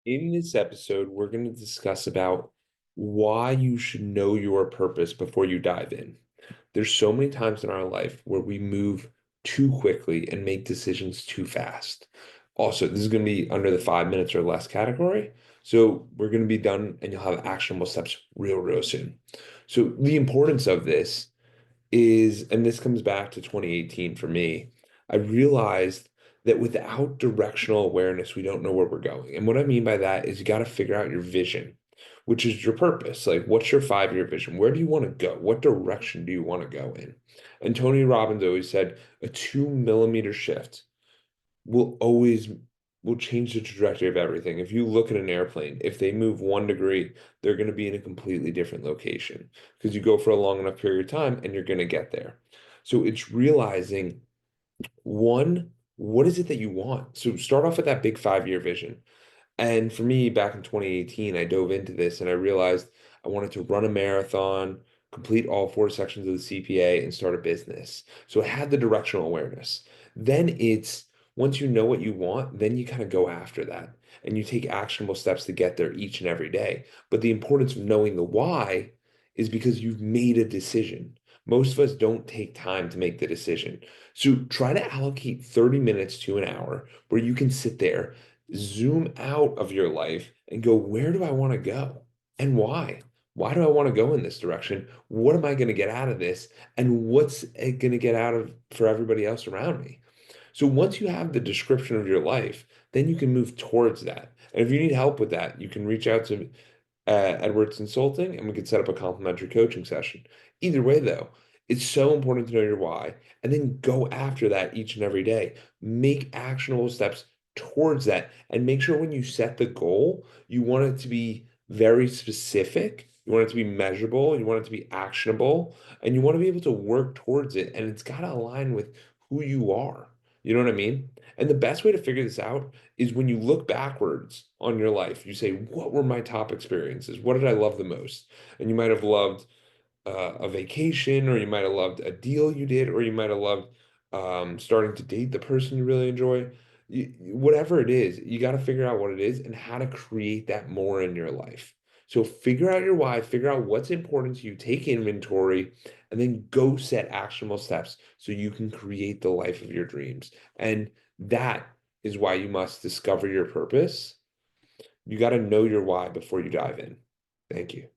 In this episode, we're going to discuss about why you should know your purpose before you dive in. There's so many times in our life where we move too quickly and make decisions too fast. Also, this is going to be under the 5 minutes or less category. So we're going to be done and you'll have actionable steps real soon. So the importance of this is, and this comes back to 2018 for me, I realized that without directional awareness, we don't know where we're going. And what I mean by that is you got to figure out your vision, which is your purpose. Like, what's your 5 year vision? Where do you want to go? What direction do you want to go in? And Tony Robbins always said a 2 millimeter shift will always will change the trajectory of everything. If you look at an airplane, if they move 1 degree, they're going to be in a completely different location because you go for a long enough period of time and you're going to get there. So it's realizing one, what is it that you want? So start off with that big 5 year vision. And for me, back in 2018, I dove into this and I realized I wanted to run a marathon, complete all 4 sections of the CPA, and start a business. So I had the directional awareness. Then it's once you know what you want, then you kind of go after that and you take actionable steps to get there each and every day. But the importance of knowing the why is because you've made a decision. Most of us don't take time to make the decision. So try to allocate 30 minutes to an hour where you can sit there, zoom out of your life and go, where do I want to go? And why? Why do I want to go in this direction? What am I going to get out of this? And what's it going to get out of for everybody else around me? So once you have the description of your life, then you can move towards that. And if you need help with that, you can reach out to Edwards Consulting and we can set up a complimentary coaching session. Either way, though, it's so important to know your why and then go after that each and every day. Make actionable steps towards that and make sure when you set the goal, you want it to be very specific. You want it to be measurable. You want it to be actionable and you want to be able to work towards it. And it's got to align with who you are. You know what I mean? And the best way to figure this out is when you look backwards on your life, you say, what were my top experiences? What did I love the most? And you might have loved a vacation, or you might have loved a deal you did, or you might have loved starting to date the person you really enjoy. Whatever it is, you got to figure out what it is and how to create that more in your life. So figure out your why, figure out what's important to you, take inventory, and then go set actionable steps so you can create the life of your dreams. And that is why you must discover your purpose. You got to know your why before you dive in. Thank you.